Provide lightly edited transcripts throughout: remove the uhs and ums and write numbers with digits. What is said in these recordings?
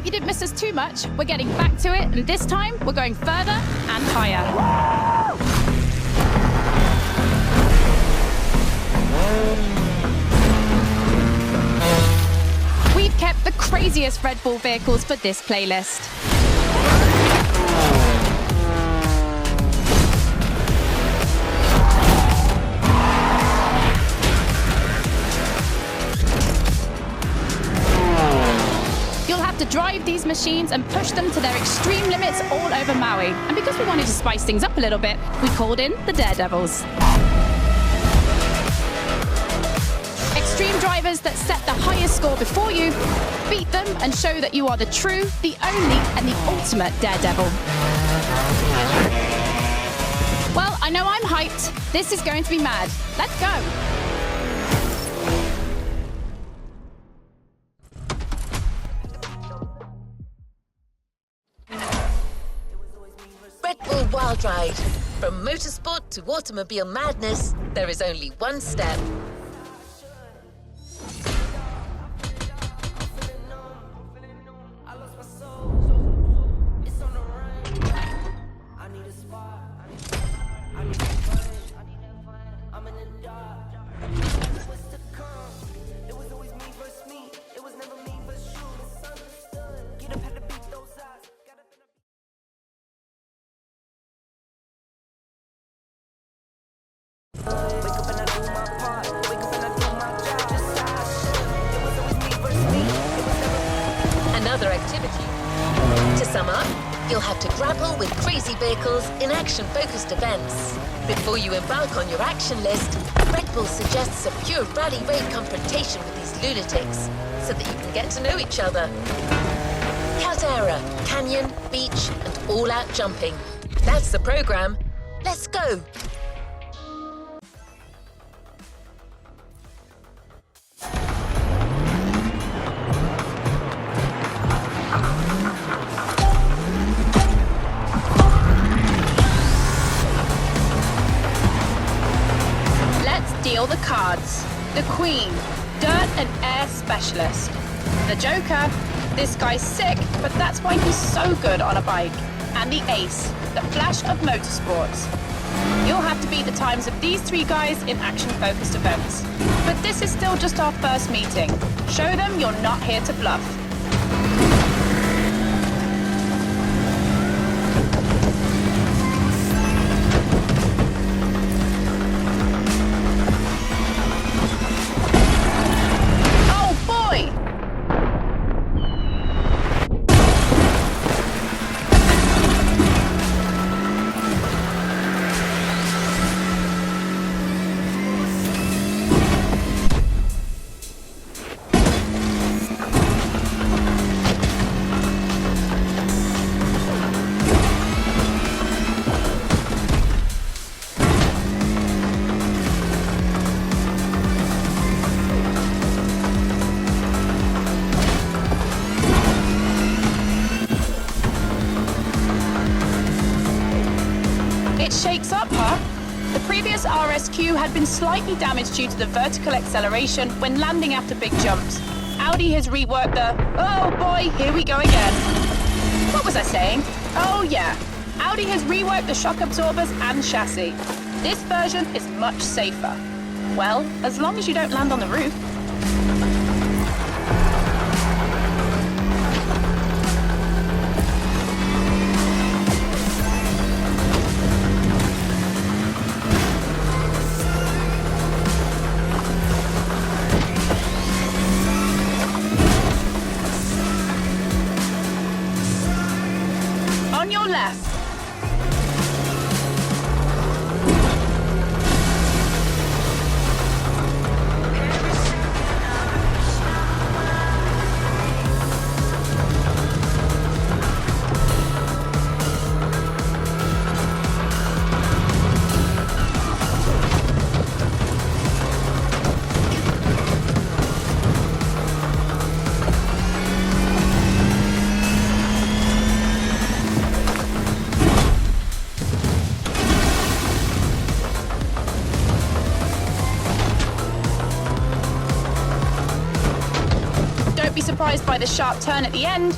you didn't miss us too much. We're getting back to it, and this time we're going further and higher. We've kept the craziest Red Bull vehicles for this playlist. To drive these machines and push them to their extreme limits all over Maui. And because we wanted to spice things up a little bit, we called in the Daredevils. Extreme drivers that set the highest score before you, beat them and show that you are the true, the only, and the ultimate Daredevil. Well, I know I'm hyped. This is going to be mad. Let's go. Red Bull Wild Ride. From motorsport to automobile madness, there is only one step. Another activity. To sum up, you'll have to grapple with crazy vehicles in action-focused events. Before you embark on your action list, Red Bull suggests a pure rally raid confrontation with these lunatics so that you can get to know each other. Caldera, canyon, beach, and all-out jumping. That's the program. Let's go! Deal the cards. The Queen, Dirt and Air Specialist. The Joker, this guy's sick, but that's why he's so good on a bike. And the Ace, the Flash of motorsports. You'll have to beat the times of these three guys in action-focused events. But this is still just our first meeting. Show them you're not here to bluff. Shakes up, huh? The previous RSQ had been slightly damaged due to the vertical acceleration when landing after big jumps. Audi has reworked the... Oh boy, here we go again. What was I saying? Oh yeah, Audi has reworked the shock absorbers and chassis. This version is much safer. Well, as long as you don't land on the roof. On your left. Surprised by the sharp turn at the end.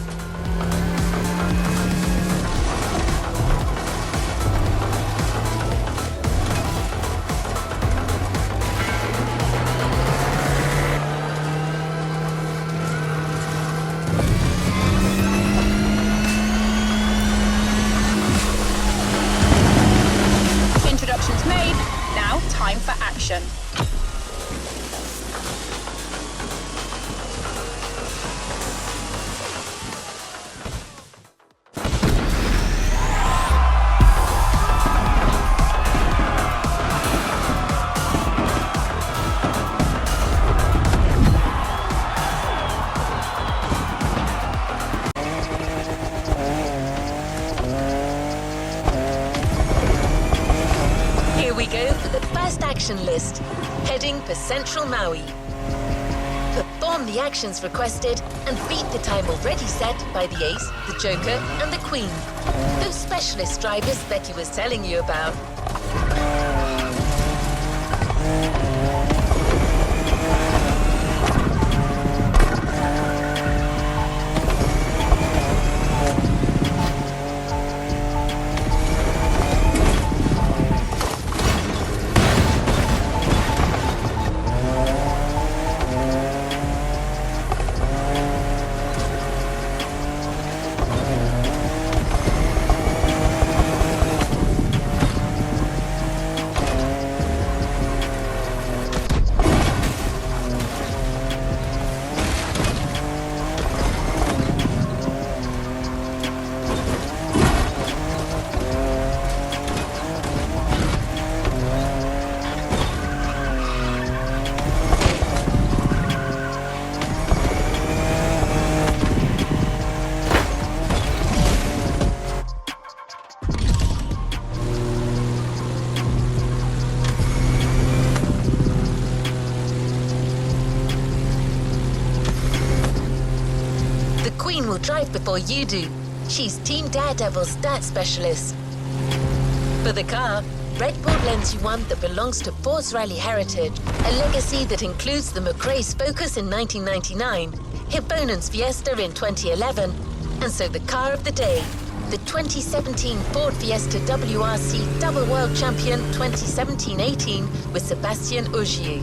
action list, heading for Central Maui. Perform the actions requested and beat the time already set by the Ace, the Joker, and the Queen. Those specialist drivers Becky was telling you about. Will drive before you do. She's Team Daredevil's stat specialist. For the car, Red Bull lends you one that belongs to Force Rally Heritage, a legacy that includes the McRae's Focus in 1999, Hibonan's Fiesta in 2011, and so the car of the day, the 2017 Ford Fiesta WRC Double World Champion 2017-18 with Sébastien Ogier.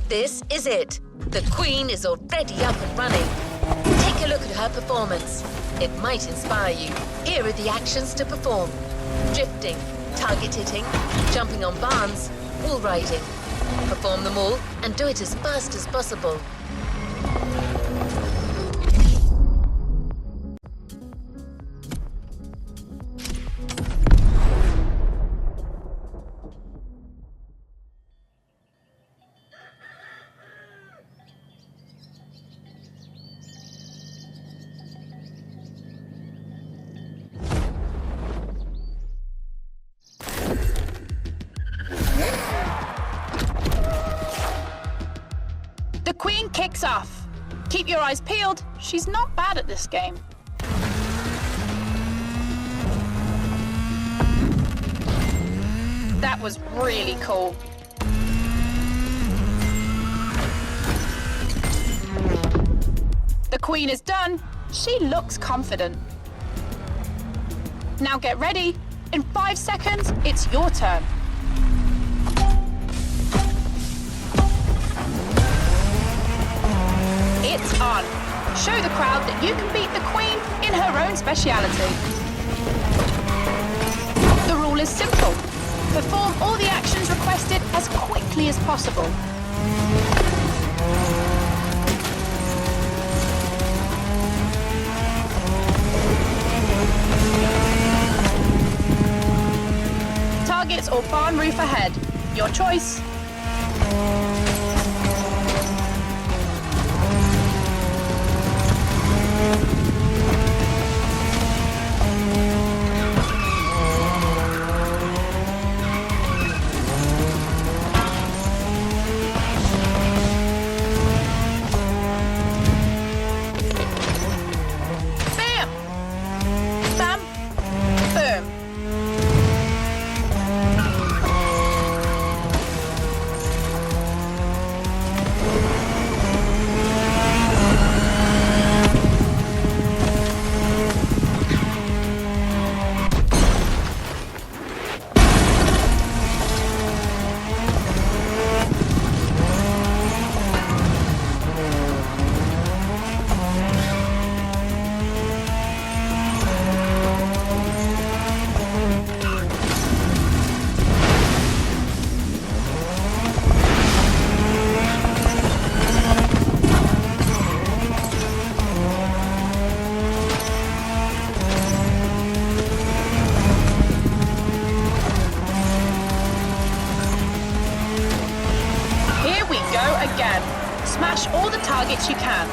This is it. The Queen is already up and running. Take a look at her performance. It might inspire you. Here are the actions to perform. Drifting, target hitting, jumping on barns, wall riding. Perform them all and do it as fast as possible. The Queen kicks off. Keep your eyes peeled. She's not bad at this game. That was really cool. The Queen is done. She looks confident. Now get ready. In 5 seconds, it's your turn. It's on. Show the crowd that you can beat the Queen in her own speciality. The rule is simple. Perform all the actions requested as quickly as possible. Targets or barn roof ahead. Your choice. smash all the targets you can.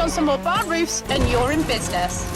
Some more barn roofs and you're in business.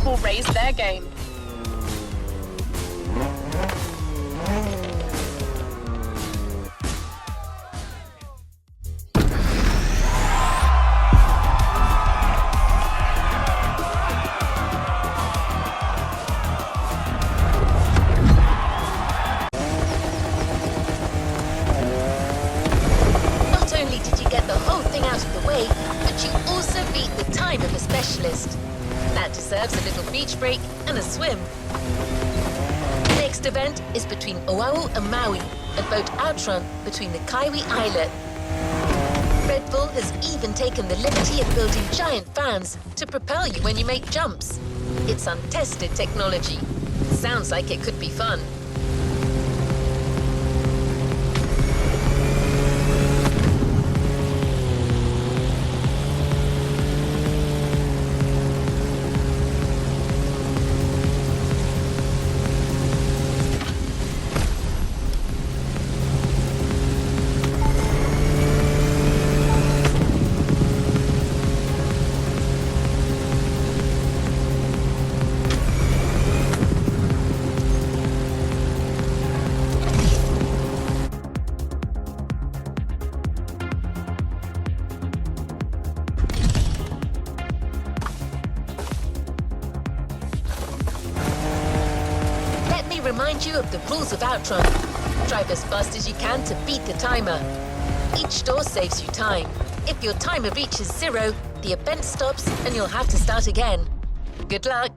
Will raise their game. Not only did you get the whole thing out of the way, but you also beat the time of a specialist. That deserves a little beach break and a swim. Next event is between Oahu and Maui, a boat outrun between the Kaiwi Islet. Red Bull has even taken the liberty of building giant fans to propel you when you make jumps. It's untested technology. Sounds like it could be fun. Remind you of the rules of Outrun. Drive as fast as you can to beat the timer. Each door saves you time. If your timer reaches 0, the event stops and you'll have to start again. Good luck!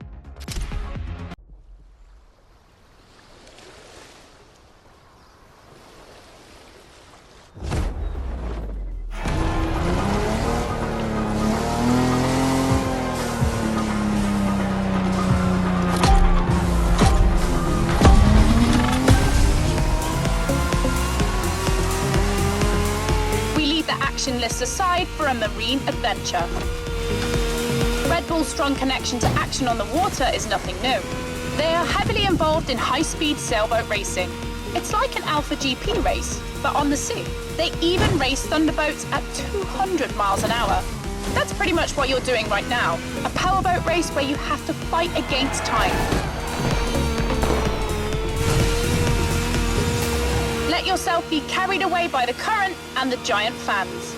Lists aside for a marine adventure. Red Bull's strong connection to action on the water is nothing new. They are heavily involved in high-speed sailboat racing. It's like an Alpha GP race, but on the sea. They even race thunderboats at 200 miles an hour. That's pretty much what you're doing right now. A powerboat race where you have to fight against time. let yourself be carried away by the current and the giant fans.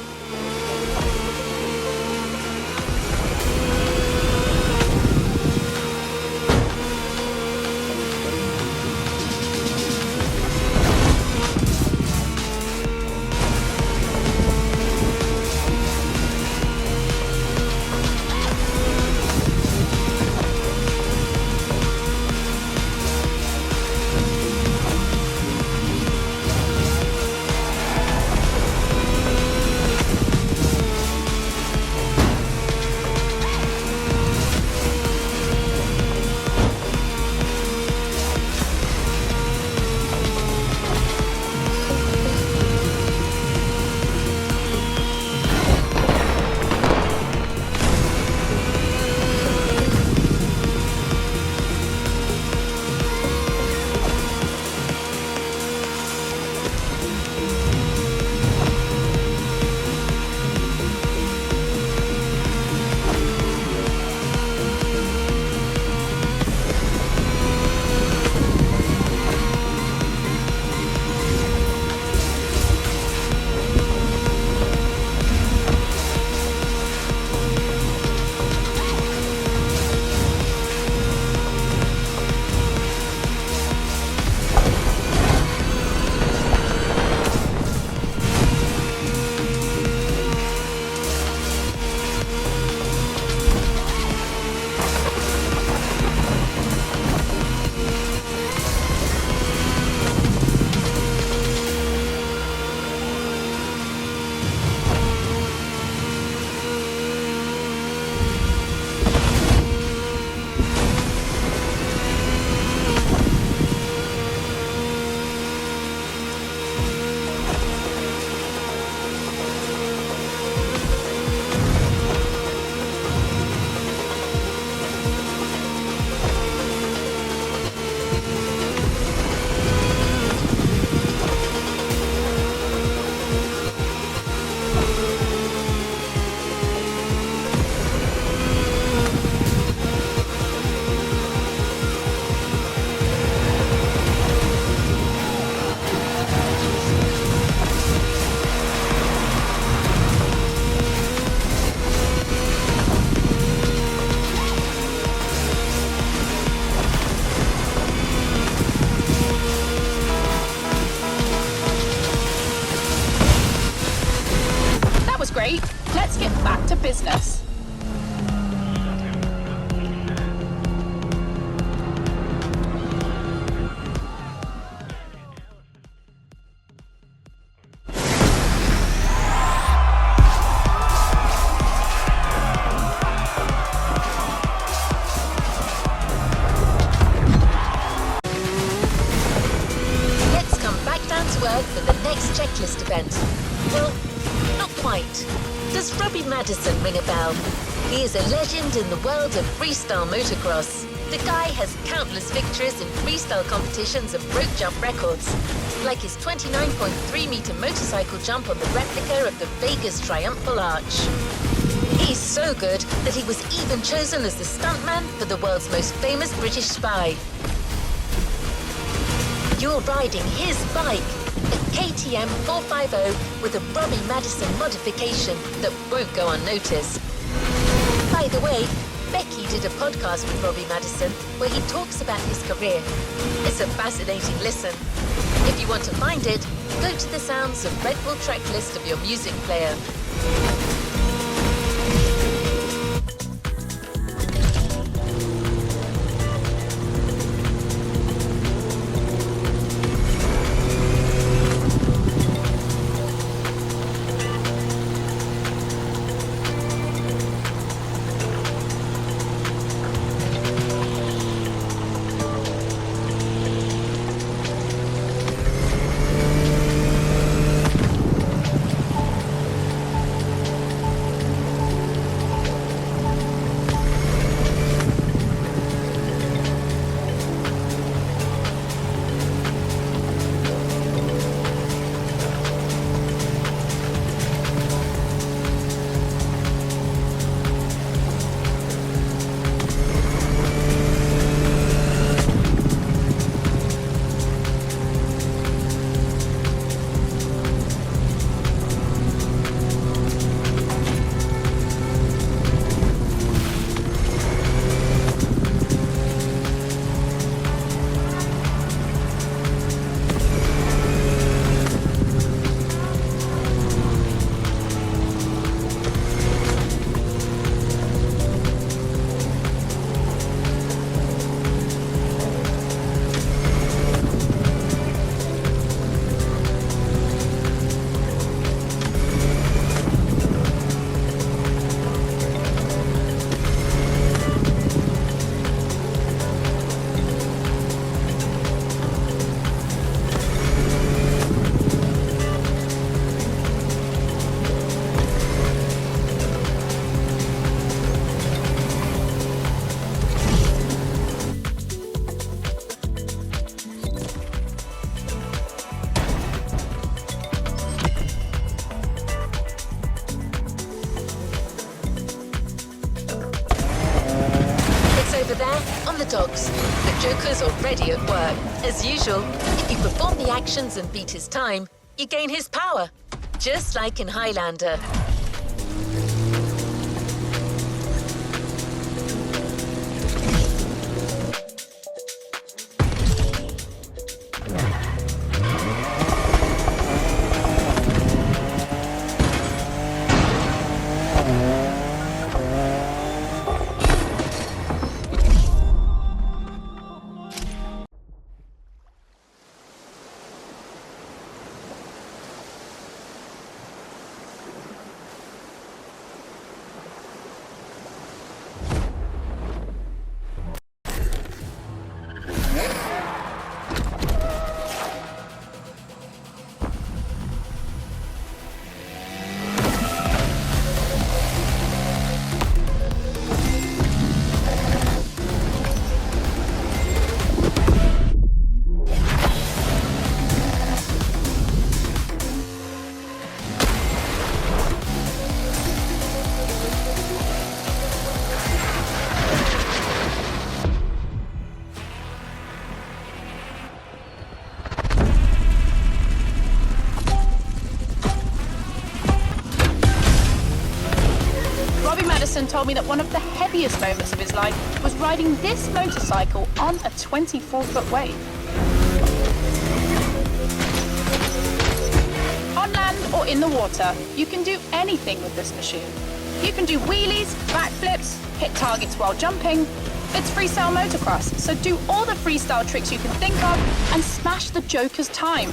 Great. Let's get back to business. Let's come back down to earth for the next checklist event. Well, not quite. Does Robbie Madison ring a bell? He is a legend in the world of freestyle motocross. The guy has countless victories in freestyle competitions and rope jump records, like his 29.3-meter motorcycle jump on the replica of the Vegas Triumphal Arch. He's so good that he was even chosen as the stuntman for the world's most famous British spy. You're riding his bike, a KTM 450 with a Robbie Madison modification that won't go unnoticed. By the way, Becky did a podcast with Robbie Madison where he talks about his career. It's a fascinating listen. If you want to find it, go to the sounds of Red Bull track list of your music player. dogs. The Joker's already at work. As usual, if you perform the actions and beat his time, you gain his power. Just like in Highlander. Told me that one of the heaviest moments of his life was riding this motorcycle on a 24-foot wave. On land or in the water, you can do anything with this machine. You can do wheelies, backflips, hit targets while jumping. It's freestyle motocross, so do all the freestyle tricks you can think of and smash the Joker's time.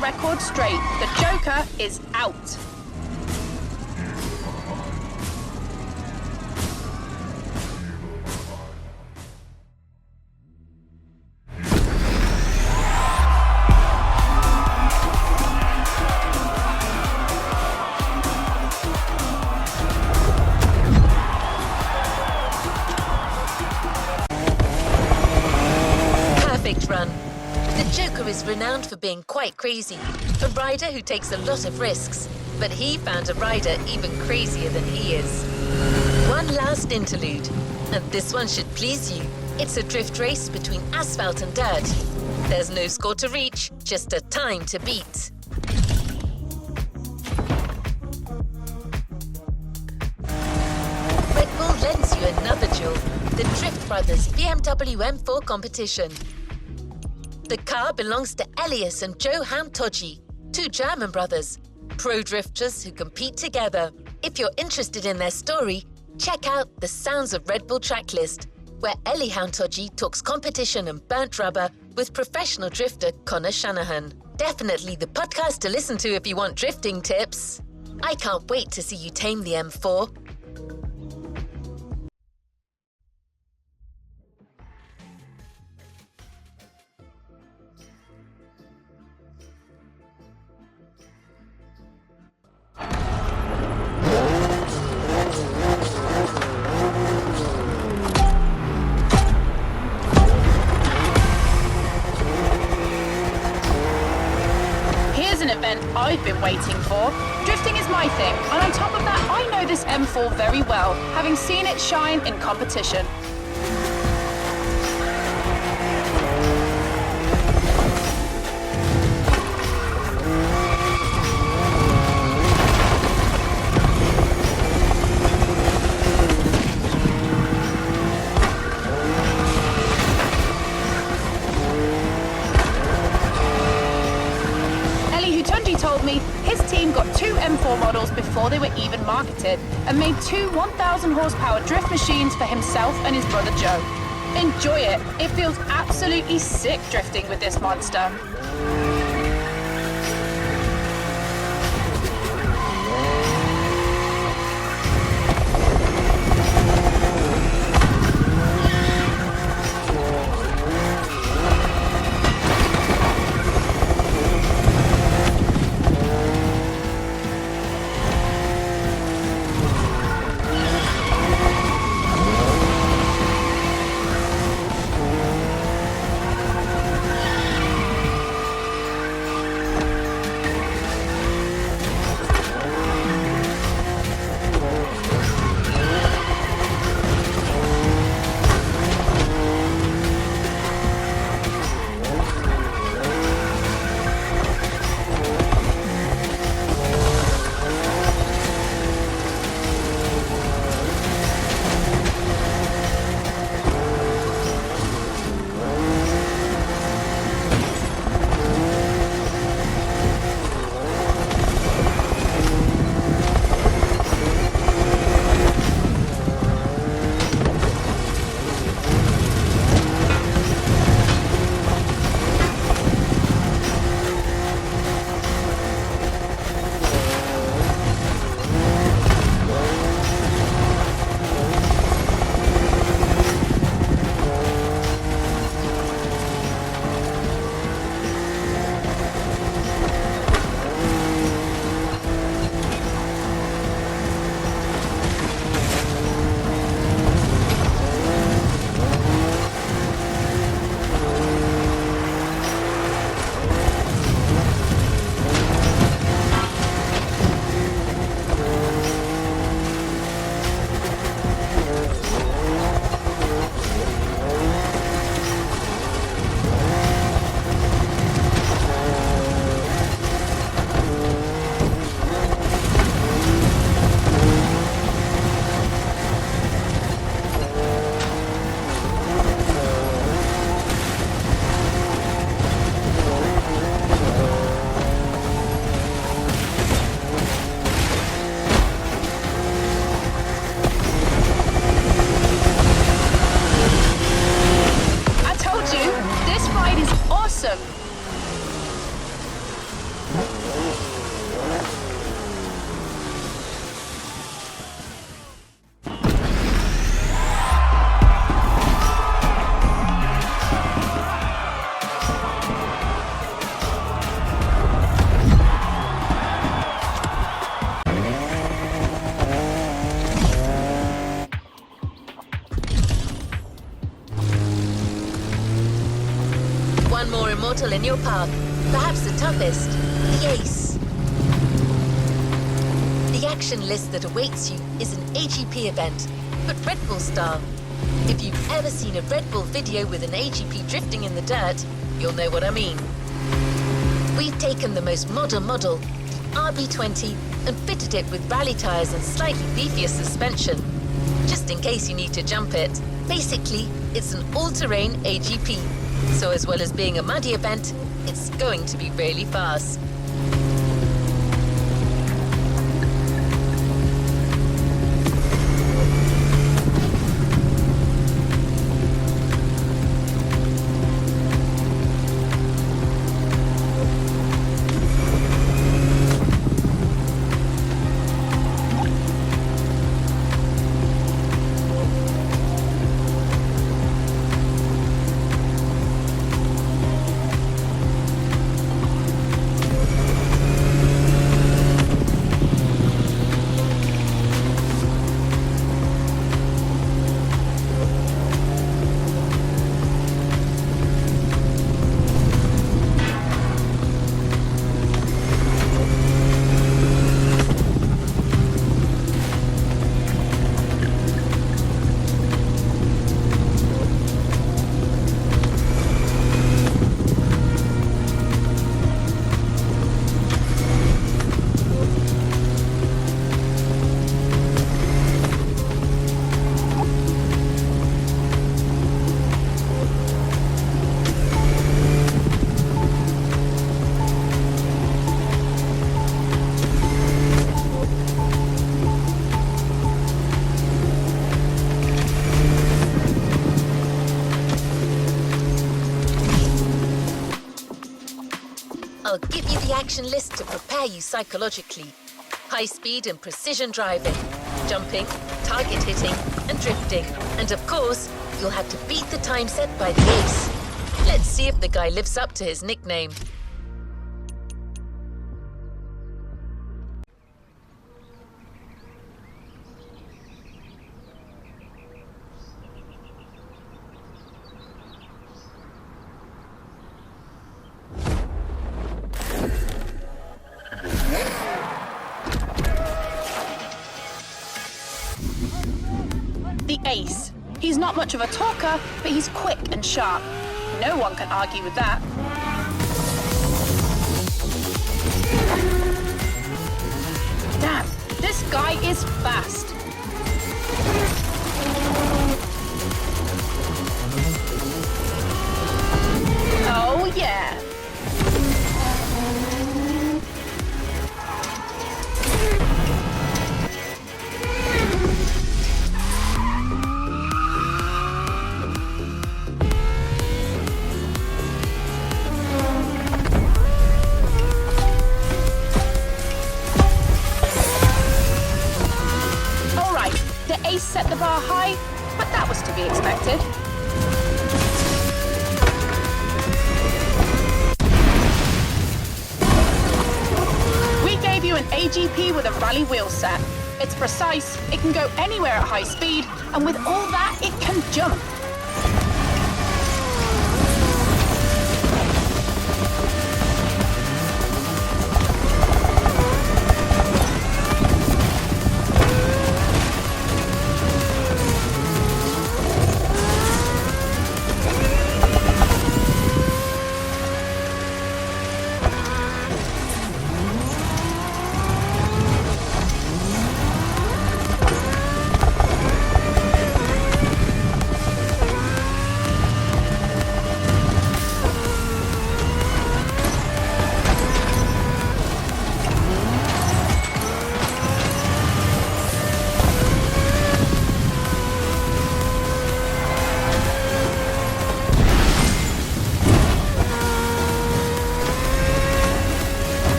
Record straight. The Joker is out. Perfect run. The Joker is renowned for being quite crazy, a rider who takes a lot of risks, but he found a rider even crazier than he is. One last interlude, and this one should please you. It's a drift race between asphalt and dirt. There's no score to reach, just a time to beat. Red Bull lends you another jewel, the Drift Brothers BMW M4 competition. The car belongs to Elias and Johan Todji, two German brothers, pro drifters who compete together. If you're interested in their story, check out the Sounds of Red Bull tracklist, where Elihan Todji talks competition and burnt rubber with professional drifter Connor Shanahan. Definitely the podcast to listen to if you want drifting tips. I can't wait to see you tame the M4. I've been waiting for. Drifting is my thing, and on top of that, I know this M4 very well, having seen it shine in competition. Told me his team got two M4 models before they were even marketed and made two 1,000 horsepower drift machines for himself and his brother Joe. Enjoy it. It feels absolutely sick drifting with this monster. Immortal in your path, perhaps the toughest, the Ace. The action list that awaits you is an AGP event, but Red Bull style. If you've ever seen a Red Bull video with an AGP drifting in the dirt, you'll know what I mean. We've taken the most modern model, the RB20, and fitted it with rally tyres and slightly beefier suspension, just in case you need to jump it. Basically, it's an all-terrain AGP, so as well as being a muddy event, it's going to be really fast. I'll give you the action list to prepare you psychologically. High speed and precision driving, jumping, target hitting, and drifting. And of course, you'll have to beat the time set by the ace. Let's see if the guy lives up to his nickname. The ace. He's not much of a talker, but he's quick and sharp. No one can argue with that. Damn, this guy is fast. Oh yeah. Ace set the bar high, but that was to be expected. We gave you an AGP with a rally wheel set. It's precise, it can go anywhere at high speed, and with all that, it can jump.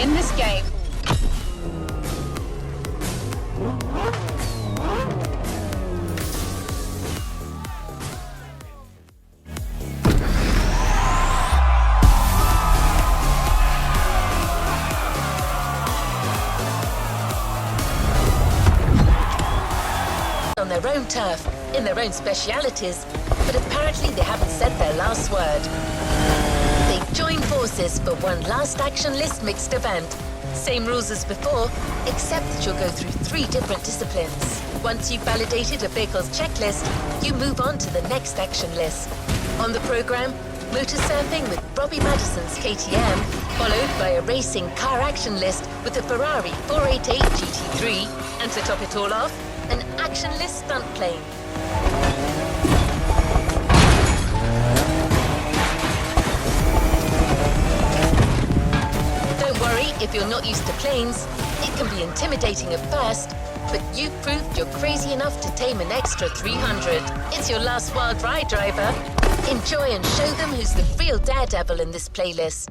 in this game. On their own turf, in their own specialities, but apparently they haven't said their last word. They've joined forces for one last action list mixed event. Same rules as before, except that you'll go through 3 different disciplines. Once you've validated a vehicle's checklist, you move on to the next action list. On the program, motor surfing with Robbie Madison's KTM, followed by a racing car action list with the Ferrari 488 GT3, and to top it all off, an action list stunt plane. Don't worry if you're not used to planes. It can be intimidating at first, but you've proved you're crazy enough to tame an extra 300. It's your last wild ride, driver. Enjoy and show them who's the real daredevil in this playlist.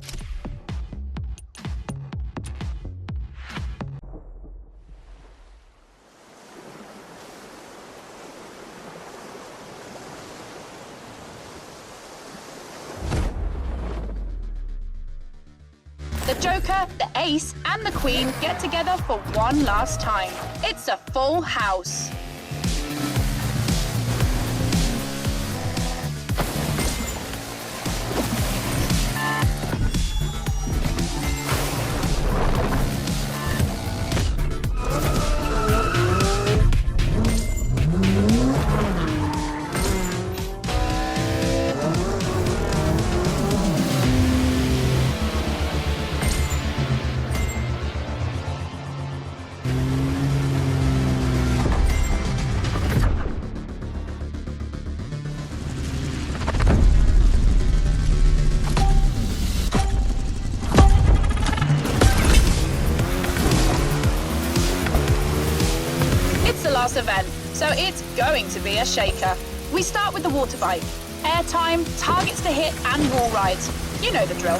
The Joker, the Ace, and the Queen get together for one last time. It's a full house. Last event, so it's going to be a shaker. We start with the water bike. Airtime, targets to hit, and wall rides. You know the drill.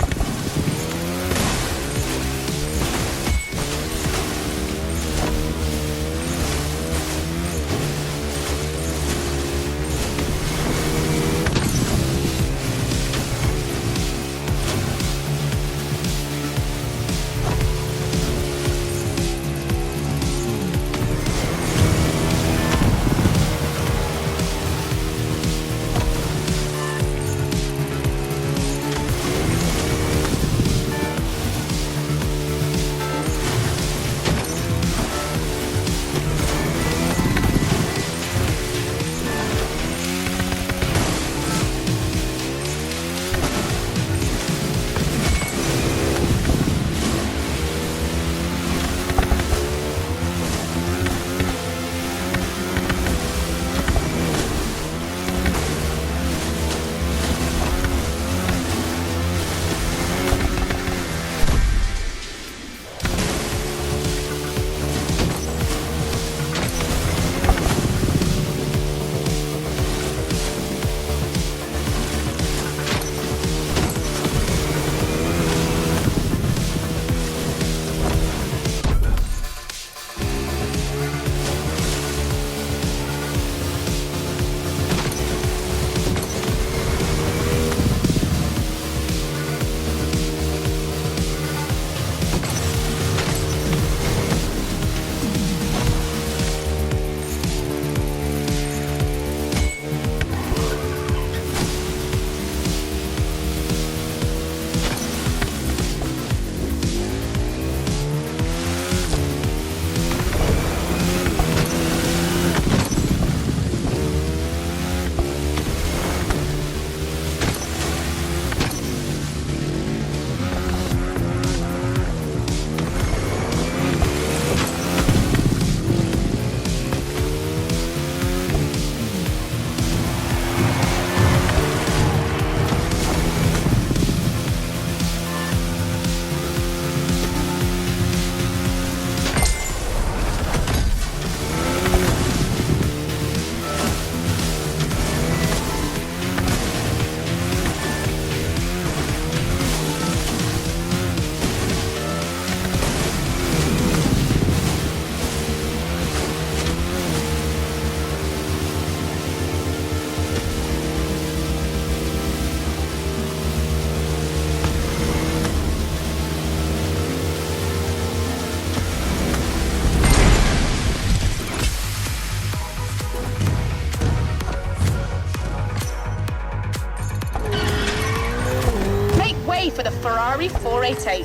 Hooray for the Ferrari 488.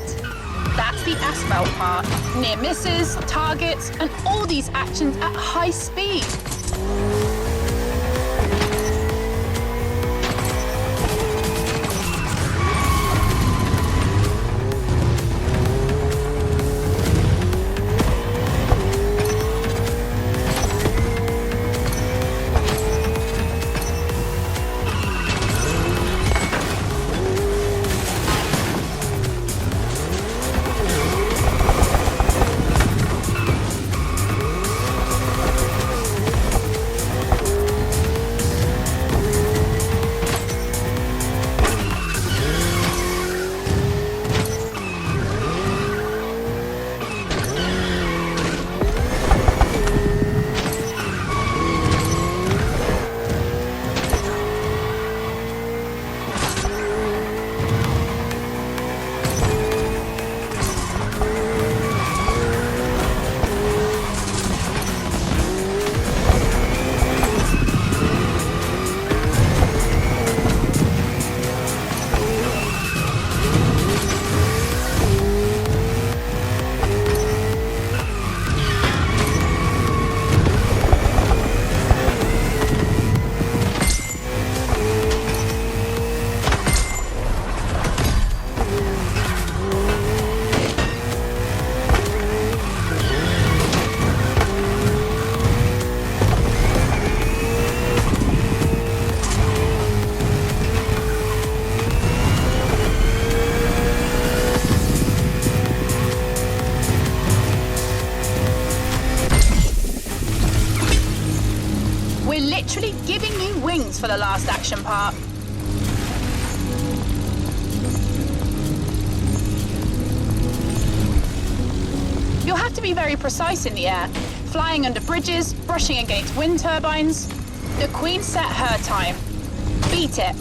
That's the asphalt part. Near misses, targets, and all these actions at high speed. Literally giving you wings for the last action part. You'll have to be very precise in the air, flying under bridges, brushing against wind turbines. The Queen set her time. Beat it.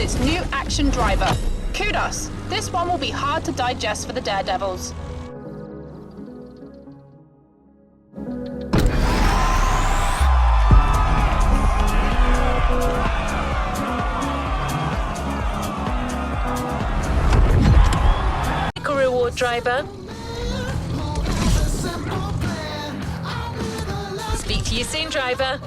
its new action driver. Kudos! This one will be hard to digest for the daredevils. Reward driver. Speak to you soon, driver.